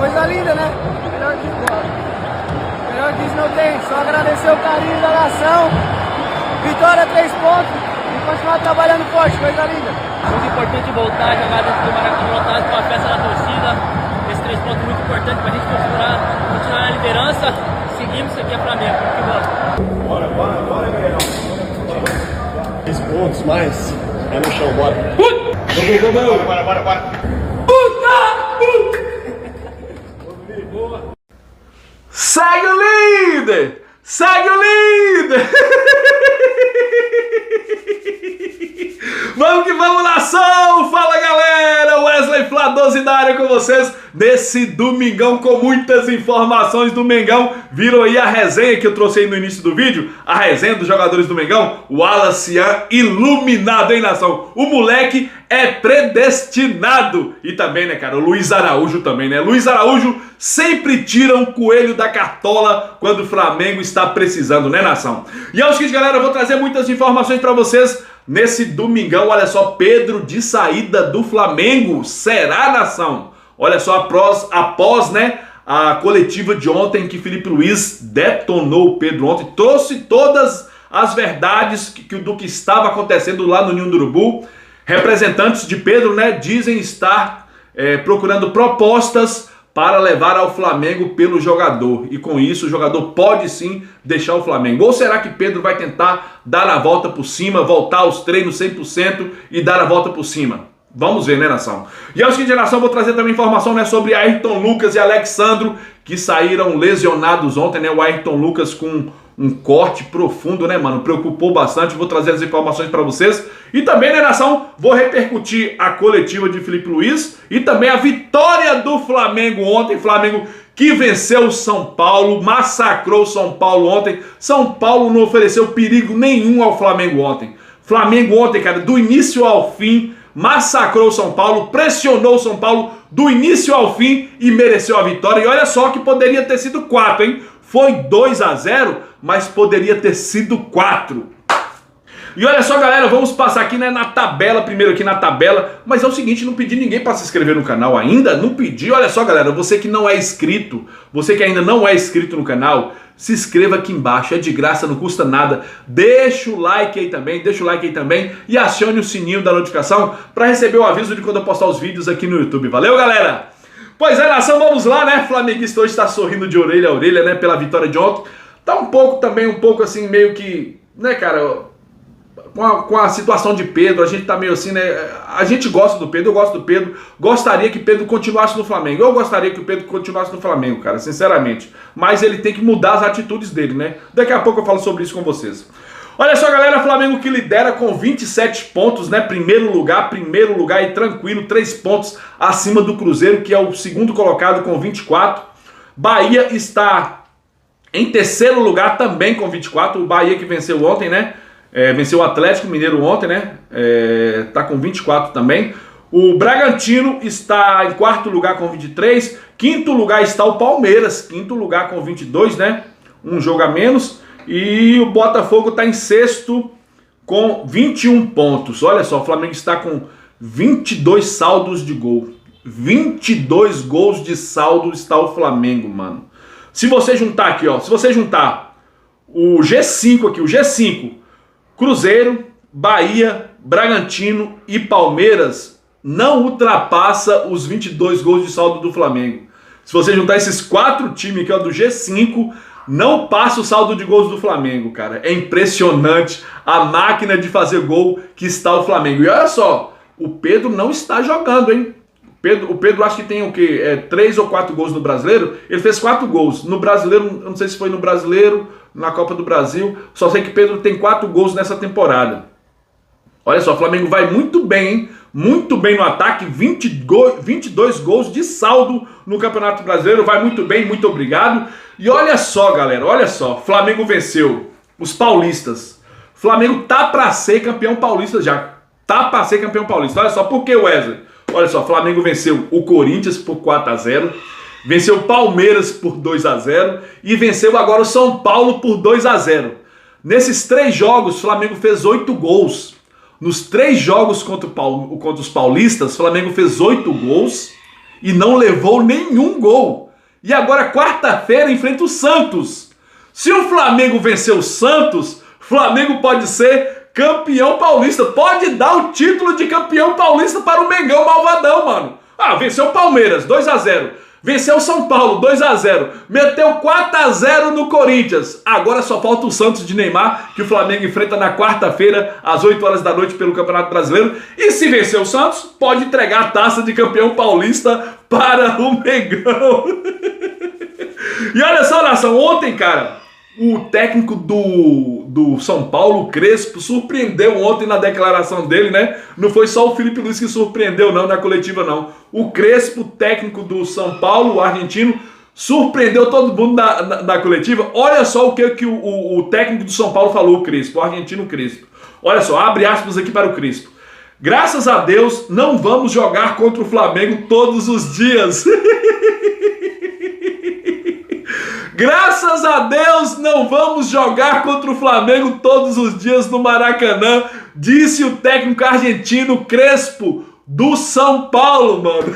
coisa linda, né? Melhor que isso não tem. Só agradecer o carinho da nação. Vitória, 3 pontos. E continuar trabalhando forte, coisa linda. Muito importante voltar a jogar dentro do Maracanã lotado com a festa da torcida. Esses 3 pontos muito importantes pra gente continuar na liderança. Seguimos, isso aqui é Flamengo. Bora, galera. 3 pontos mais. É no chão, bora. Bora. Segue o líder! Segue o líder! Vamos que vamos, nação! Fala, galera! Wesley Flá 12 da área com vocês nesse domingão com muitas informações do Mengão. Viram aí a resenha que eu trouxe aí no início do vídeo? A resenha dos jogadores do Mengão? O Wallace iluminado, hein, nação? O moleque é predestinado. E também, né, cara, o Luiz Araújo também, né? Luiz Araújo sempre tira um coelho da cartola quando o Flamengo está precisando, né, nação? E é o seguinte, galera, eu vou trazer muitas informações para vocês nesse domingão. Olha só, Pedro de saída do Flamengo. Será, nação? Olha só, após, né, a coletiva de ontem que Felipe Luiz detonou o Pedro ontem, trouxe todas as verdades do que estava acontecendo lá no Ninho do Urubu. Representantes de Pedro, né, dizem estar procurando propostas para levar ao Flamengo pelo jogador. E com isso o jogador pode sim deixar o Flamengo. Ou será que Pedro vai tentar dar a volta por cima, voltar aos treinos 100% e dar a volta por cima? Vamos ver, né, nação? E é o seguinte, nação, vou trazer também informação, né, sobre Ayrton Lucas e Alexandro, que saíram lesionados ontem, né? O Ayrton Lucas com um corte profundo, né, mano? Preocupou bastante. Vou trazer as informações para vocês. E também, né, nação, vou repercutir a coletiva de Felipe Luiz e também a vitória do Flamengo ontem. Flamengo que venceu o São Paulo, massacrou o São Paulo ontem. São Paulo não ofereceu perigo nenhum ao Flamengo ontem. Flamengo ontem, cara, do início ao fim, massacrou o São Paulo, pressionou o São Paulo do início ao fim e mereceu a vitória. E olha só que poderia ter sido 4, hein? Foi 2-0, mas poderia ter sido 4. E olha só, galera, vamos passar aqui, né, na tabela, primeiro aqui na tabela. Mas é o seguinte, não pedi ninguém para se inscrever no canal ainda, não pedi. Olha só, galera, você que não é inscrito, você que ainda não é inscrito no canal, se inscreva aqui embaixo, é de graça, não custa nada. Deixa o like aí também, e acione o sininho da notificação para receber o aviso de quando eu postar os vídeos aqui no YouTube. Valeu, galera? Pois é, nação, vamos lá, né? Flamenguista hoje está sorrindo de orelha a orelha, né, pela vitória de ontem. Tá um pouco assim, meio que, né, cara, com a situação de Pedro, a gente tá meio assim, né? A gente gosta do Pedro, eu gosto do Pedro, gostaria que Pedro continuasse no Flamengo. Eu gostaria que o Pedro continuasse no Flamengo, cara, sinceramente. Mas ele tem que mudar as atitudes dele, né? Daqui a pouco eu falo sobre isso com vocês. Olha só, galera, Flamengo que lidera com 27 pontos, né? Primeiro lugar e tranquilo, 3 pontos acima do Cruzeiro, que é o segundo colocado com 24. Bahia está em terceiro lugar também com 24. O Bahia que venceu ontem, né? Venceu o Atlético Mineiro ontem, né? Tá com 24 também. O Bragantino está em quarto lugar com 23. Quinto lugar está o Palmeiras, quinto lugar com 22, né? Um jogo a menos. E o Botafogo está em sexto com 21 pontos. Olha só, o Flamengo está com 22 saldos de gol. 22 gols de saldo está o Flamengo, mano. Se você juntar aqui, ó, se você juntar o G5 aqui, o G5, Cruzeiro, Bahia, Bragantino e Palmeiras, não ultrapassa os 22 gols de saldo do Flamengo. Se você juntar esses 4 times aqui, ó, do G5, não passa o saldo de gols do Flamengo, cara. É impressionante a máquina de fazer gol que está o Flamengo. E olha só, o Pedro não está jogando, hein? O Pedro acho que tem o quê? 3 ou 4 gols no Brasileiro. Ele fez 4 gols. No Brasileiro, eu não sei se foi no Brasileiro, na Copa do Brasil. Só sei que Pedro tem 4 gols nessa temporada. Olha só, o Flamengo vai muito bem, hein? Muito bem no ataque, 22 gols de saldo no Campeonato Brasileiro, vai muito bem, muito obrigado. E olha só, galera, olha só, Flamengo venceu os paulistas. Flamengo tá pra ser campeão paulista já, tá pra ser campeão paulista. Olha só, por que, Wesley? Olha só, Flamengo venceu o Corinthians por 4-0, venceu o Palmeiras por 2-0 e venceu agora o São Paulo por 2-0. Nesses 3 jogos, o Flamengo fez 8 gols. Nos 3 jogos contra os paulistas, o Flamengo fez 8 gols e não levou nenhum gol. E agora, quarta-feira, enfrenta o Santos. Se o Flamengo vencer o Santos, o Flamengo pode ser campeão paulista. Pode dar o título de campeão paulista para o Mengão malvadão, mano. Ah, venceu o Palmeiras, 2-0. Venceu o São Paulo, 2-0. Meteu 4-0 no Corinthians. Agora só falta o Santos de Neymar, que o Flamengo enfrenta na quarta-feira, às 8 horas da noite, pelo Campeonato Brasileiro. E se vencer o Santos, pode entregar a taça de campeão paulista para o Mengão. E olha só, nação, ontem, cara, o técnico do São Paulo, Crespo, surpreendeu ontem na declaração dele, né? Não foi só o Felipe Luiz que surpreendeu, não, na coletiva, não. O Crespo, técnico do São Paulo, o argentino, surpreendeu todo mundo na coletiva. Olha só o que o técnico do São Paulo falou, o Crespo, o argentino Crespo. Olha só, abre aspas aqui para o Crespo. Graças a Deus, não vamos jogar contra o Flamengo todos os dias. Graças a Deus, não vamos jogar contra o Flamengo todos os dias no Maracanã, disse o técnico argentino Crespo do São Paulo, mano.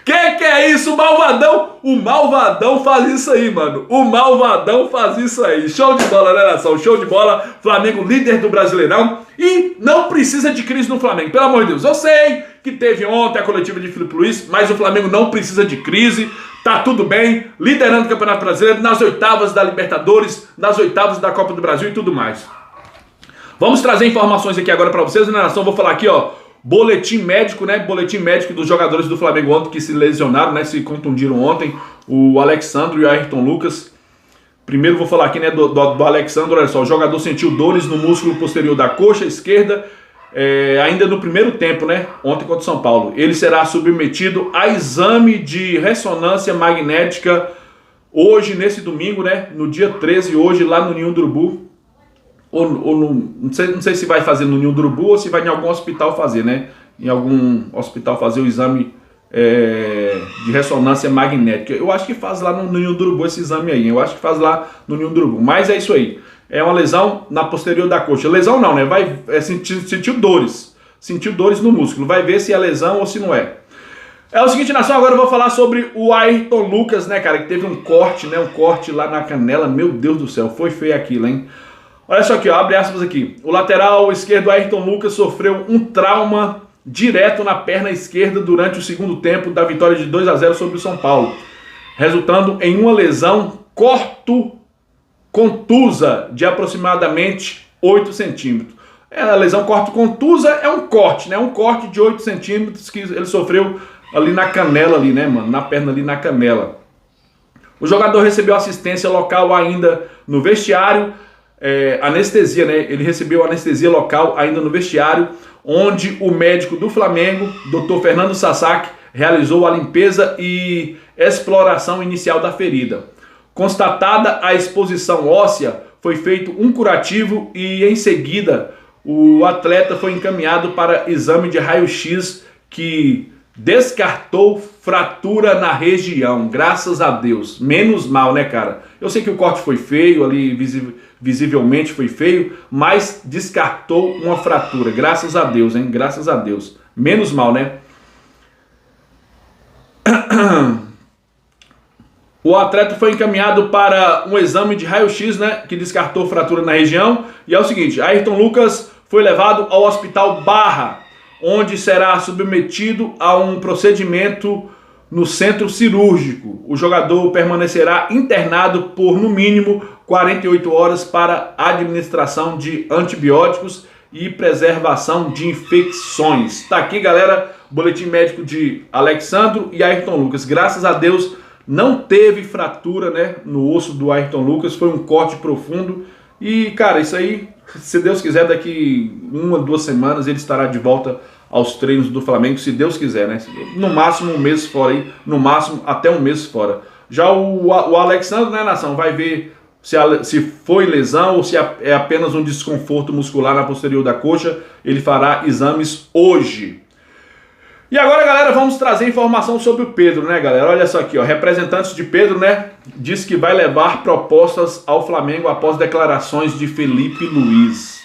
Que é isso, malvadão? O malvadão faz isso aí, mano. O malvadão faz isso aí. Show de bola, né, nação? Show de bola. Flamengo líder do Brasileirão e não precisa de crise no Flamengo. Pelo amor de Deus, eu sei que teve ontem a coletiva de Felipe Luiz, mas o Flamengo não precisa de crise. Tá tudo bem, liderando o Campeonato Brasileiro, nas oitavas da Libertadores, nas oitavas da Copa do Brasil e tudo mais. Vamos trazer informações aqui agora para vocês, né, nação? Vou falar aqui, ó, boletim médico, né? Boletim médico dos jogadores do Flamengo ontem que se lesionaram, né? Se contundiram ontem, o Alexandro e o Ayrton Lucas. Primeiro vou falar aqui, né, do Alexandro, olha só, o jogador sentiu dores no músculo posterior da coxa esquerda, ainda no primeiro tempo, né, ontem contra o São Paulo. Ele será submetido a exame de ressonância magnética hoje, nesse domingo, né, no dia 13, hoje, lá no Ninho do Urubu. Não sei se vai fazer no Ninho do Urubu ou se vai em algum hospital fazer, né, em algum hospital fazer o exame de ressonância magnética. Eu acho que faz lá no Ninho do Urubu esse exame aí, eu acho que faz lá no Ninho do Urubu, mas é isso aí. É uma lesão na posterior da coxa. Lesão não, né? Sentiu dores no músculo. Vai ver se é lesão ou se não é. É o seguinte, nação, agora eu vou falar sobre o Ayrton Lucas, né, cara? Que teve um corte, né? Um corte lá na canela. Meu Deus do céu, foi feio aquilo, hein? Olha só aqui, ó, abre aspas aqui. O lateral esquerdo Ayrton Lucas sofreu um trauma direto na perna esquerda durante o segundo tempo da vitória de 2-0 sobre o São Paulo, resultando em uma lesão contusa de aproximadamente 8 centímetros. A lesão contusa é um corte, né? Um corte de 8 centímetros que ele sofreu ali na canela, ali, né, mano? Na perna ali na canela. O jogador recebeu assistência local ainda no vestiário, anestesia, né? Ele recebeu anestesia local ainda no vestiário, onde o médico do Flamengo, Dr. Fernando Sasaki, realizou a limpeza e exploração inicial da ferida. Constatada a exposição óssea, foi feito um curativo e em seguida o atleta foi encaminhado para exame de raio-x que descartou fratura na região, graças a Deus. Menos mal, né, cara? Eu sei que o corte foi feio, ali visivelmente foi feio, mas descartou uma fratura, graças a Deus, hein? Graças a Deus. Menos mal, né? O atleta foi encaminhado para um exame de raio-x, né, que descartou fratura na região. E é o seguinte, Ayrton Lucas foi levado ao Hospital Barra, onde será submetido a um procedimento no centro cirúrgico. O jogador permanecerá internado por, no mínimo, 48 horas para administração de antibióticos e preservação de infecções. Tá aqui, galera, boletim médico de Alexandro e Ayrton Lucas. Graças a Deus, não teve fratura, né, no osso do Ayrton Lucas, foi um corte profundo. E, cara, isso aí, se Deus quiser, daqui 1 ou 2 semanas ele estará de volta aos treinos do Flamengo, se Deus quiser, né? No máximo 1 mês fora aí, no máximo até 1 mês fora. Já o Alexandre, né, nação, vai ver se foi lesão ou se é apenas um desconforto muscular na posterior da coxa. Ele fará exames hoje. E agora, galera, vamos trazer informação sobre o Pedro, né, galera? Olha só aqui, ó, representantes de Pedro, né, diz que vai levar propostas ao Flamengo após declarações de Felipe Luiz.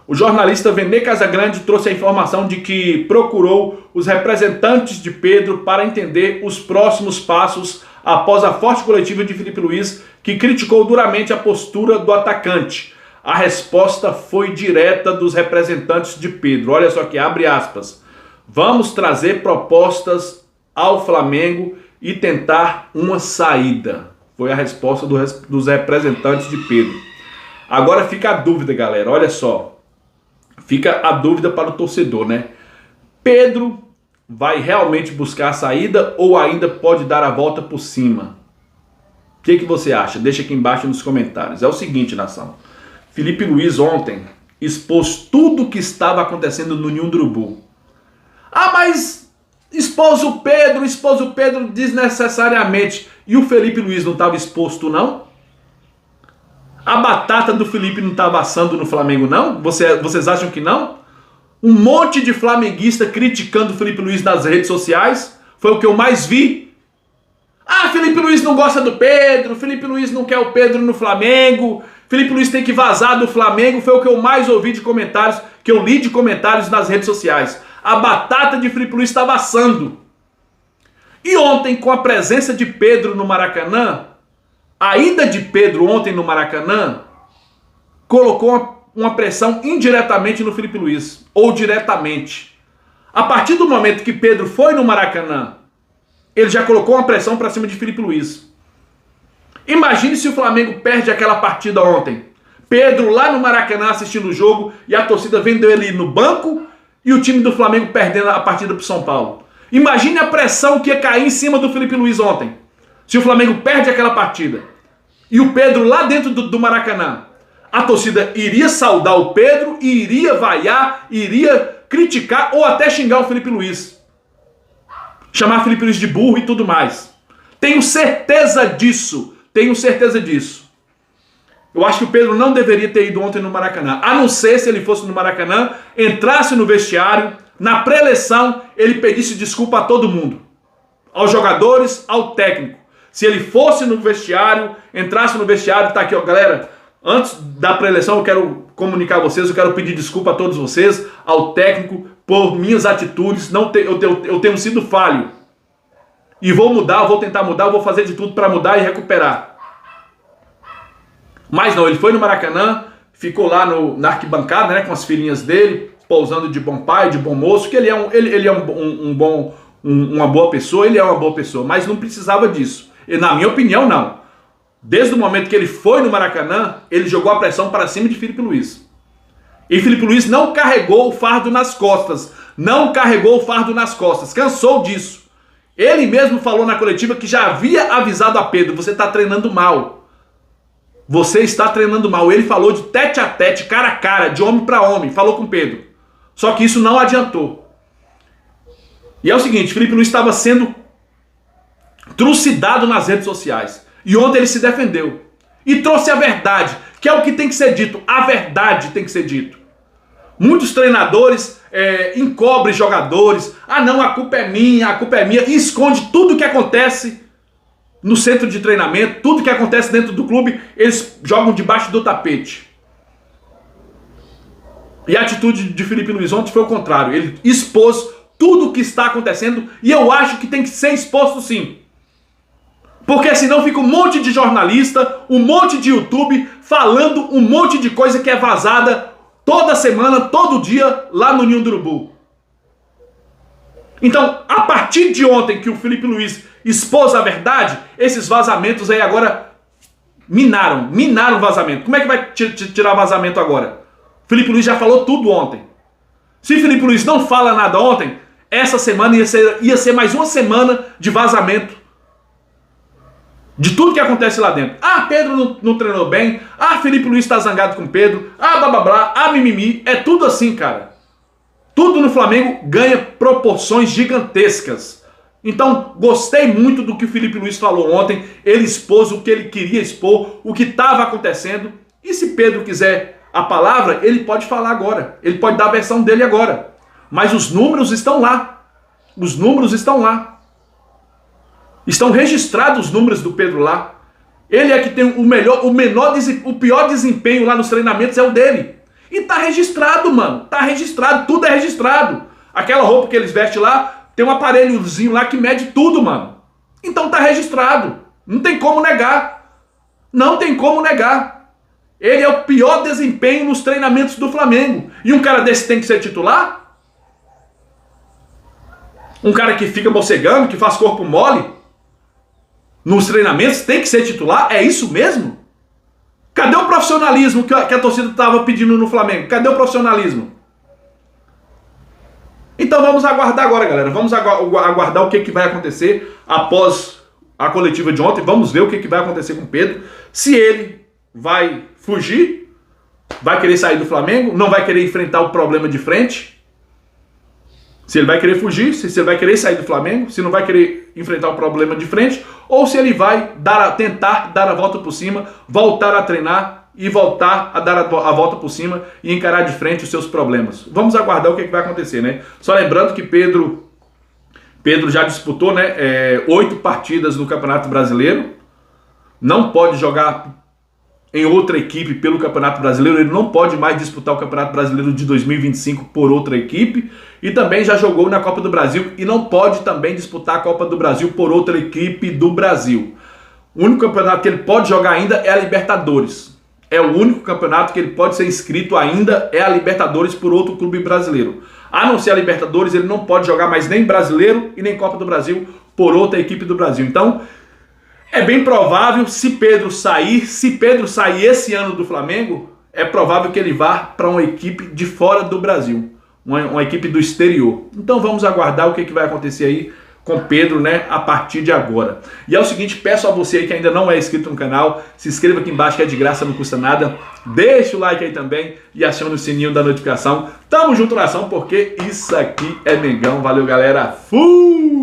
O jornalista Vene Casagrande trouxe a informação de que procurou os representantes de Pedro para entender os próximos passos após a forte coletiva de Filipe Luís, que criticou duramente a postura do atacante. A resposta foi direta dos representantes de Pedro. Olha só aqui, abre aspas. Vamos trazer propostas ao Flamengo e tentar uma saída. Foi a resposta dos representantes de Pedro. Agora fica a dúvida, galera, olha só. Fica a dúvida para o torcedor, né? Pedro vai realmente buscar a saída ou ainda pode dar a volta por cima? O que você acha? Deixa aqui embaixo nos comentários. É o seguinte, nação. Filipe Luís ontem expôs tudo o que estava acontecendo no Ninho do Urubu. Ah, mas expôs o Pedro desnecessariamente. E o Filipe Luís não estava exposto, não? A batata do Felipe não estava assando no Flamengo, não? Vocês acham que não? Um monte de flamenguista criticando o Filipe Luís nas redes sociais. Foi o que eu mais vi. Ah, Filipe Luís não gosta do Pedro. Filipe Luís não quer o Pedro no Flamengo. Filipe Luís tem que vazar do Flamengo. Foi o que eu mais ouvi de comentários, que eu li de comentários nas redes sociais. A batata de Filipe Luís estava assando. E ontem, com a presença de Pedro no Maracanã, a ida de Pedro ontem no Maracanã colocou uma pressão indiretamente no Filipe Luís, ou diretamente. A partir do momento que Pedro foi no Maracanã, ele já colocou uma pressão para cima de Filipe Luís. Imagine se o Flamengo perde aquela partida ontem. Pedro lá no Maracanã assistindo o jogo e a torcida vendo ele no banco e o time do Flamengo perdendo a partida para o São Paulo. Imagine a pressão que ia cair em cima do Filipe Luís ontem. Se o Flamengo perde aquela partida e o Pedro lá dentro do Maracanã, a torcida iria saudar o Pedro e iria vaiar, iria criticar ou até xingar o Filipe Luís. Chamar o Filipe Luís de burro e tudo mais. Tenho certeza disso. Tenho certeza disso. Eu acho que o Pedro não deveria ter ido ontem no Maracanã. A não ser se ele fosse no Maracanã, entrasse no vestiário, na pré-eleição, ele pedisse desculpa a todo mundo. Aos jogadores, ao técnico. Se ele fosse no vestiário, entrasse no vestiário, tá aqui, ó, galera, antes da pré-eleição eu quero comunicar a vocês, eu quero pedir desculpa a todos vocês, ao técnico, por minhas atitudes, eu tenho sido falho. E vou mudar, vou tentar mudar, vou fazer de tudo para mudar e recuperar. Mas não, ele foi no Maracanã, ficou lá na arquibancada, né, com as filhinhas dele, pousando de bom pai, de bom moço, que ele é uma boa pessoa, ele é uma boa pessoa, mas não precisava disso. E, na minha opinião, não. Desde o momento que ele foi no Maracanã, ele jogou a pressão para cima de Filipe Luís. E Filipe Luís não carregou o fardo nas costas. Não carregou o fardo nas costas. Cansou disso. Ele mesmo falou na coletiva que já havia avisado a Pedro, você está treinando mal. Você está treinando mal. Ele falou de tete a tete, cara a cara, de homem para homem. Falou com Pedro. Só que isso não adiantou. E é o seguinte, Filipe Luís estava sendo trucidado nas redes sociais. E ontem ele se defendeu. E trouxe a verdade, que é o que tem que ser dito. A verdade tem que ser dito. Muitos treinadores encobrem jogadores. Ah não, a culpa é minha, e esconde tudo o que acontece no centro de treinamento, tudo que acontece dentro do clube, eles jogam debaixo do tapete. E a atitude de Filipe Luís ontem foi o contrário. Ele expôs tudo o que está acontecendo e eu acho que tem que ser exposto sim. Porque senão fica um monte de jornalista, um monte de YouTube falando um monte de coisa que é vazada toda semana, todo dia, lá no Ninho do Urubu. Então, a partir de ontem que o Filipe Luís expôs a verdade, esses vazamentos aí agora minaram o vazamento. Como é que vai tirar vazamento agora? Filipe Luís já falou tudo ontem. Se Filipe Luís não fala nada ontem, essa semana ia ser mais uma semana de vazamento. De tudo que acontece lá dentro. Ah, Pedro não treinou bem. Ah, Filipe Luís está zangado com Pedro. Ah, blá blá blá. Ah, mimimi. É tudo assim, cara. Tudo no Flamengo ganha proporções gigantescas. Então, gostei muito do que o Filipe Luís falou ontem. Ele expôs o que ele queria expor, o que estava acontecendo. E se Pedro quiser a palavra, ele pode falar agora. Ele pode dar a versão dele agora. Mas os números estão lá. Os números estão lá. Estão registrados os números do Pedro lá. Ele é que tem o pior desempenho lá nos treinamentos é o dele. E tá registrado, mano. Tá registrado, tudo é registrado. Aquela roupa que eles vestem lá, tem um aparelhozinho lá que mede tudo, mano. Então tá registrado. Não tem como negar. Não tem como negar. Ele é o pior desempenho nos treinamentos do Flamengo. E um cara desse tem que ser titular? Um cara que fica mocegando, que faz corpo mole nos treinamentos, tem que ser titular? É isso mesmo? Cadê o profissionalismo que a torcida estava pedindo no Flamengo? Cadê o profissionalismo? Então vamos aguardar agora, galera. Vamos aguardar o que vai acontecer após a coletiva de ontem. Vamos ver o que vai acontecer com o Pedro. Se ele vai fugir, vai querer sair do Flamengo, não vai querer enfrentar o problema de frente. Se ele vai querer fugir, se ele vai querer sair do Flamengo, se não vai querer enfrentar o problema de frente, ou se ele vai tentar dar a volta por cima, voltar a treinar e voltar a dar a volta por cima e encarar de frente os seus problemas. Vamos aguardar o que vai acontecer, né? Só lembrando que Pedro já disputou, né, 8 partidas no Campeonato Brasileiro, não pode jogar em outra equipe pelo Campeonato Brasileiro, ele não pode mais disputar o Campeonato Brasileiro de 2025 por outra equipe, e também já jogou na Copa do Brasil e não pode também disputar a Copa do Brasil por outra equipe do Brasil. O único campeonato que ele pode jogar ainda é a Libertadores. É o único campeonato que ele pode ser inscrito ainda, é a Libertadores por outro clube brasileiro. A não ser a Libertadores, ele não pode jogar mais nem Brasileiro e nem Copa do Brasil por outra equipe do Brasil. Então, é bem provável, se Pedro sair esse ano do Flamengo, é provável que ele vá para uma equipe de fora do Brasil, uma equipe do exterior. Então vamos aguardar o que vai acontecer aí com Pedro, né, a partir de agora. E é o seguinte, peço a você aí que ainda não é inscrito no canal, se inscreva aqui embaixo que é de graça, não custa nada. Deixa o like aí também e acione o sininho da notificação. Tamo junto na ação porque isso aqui é Mengão. Valeu, galera. Fui!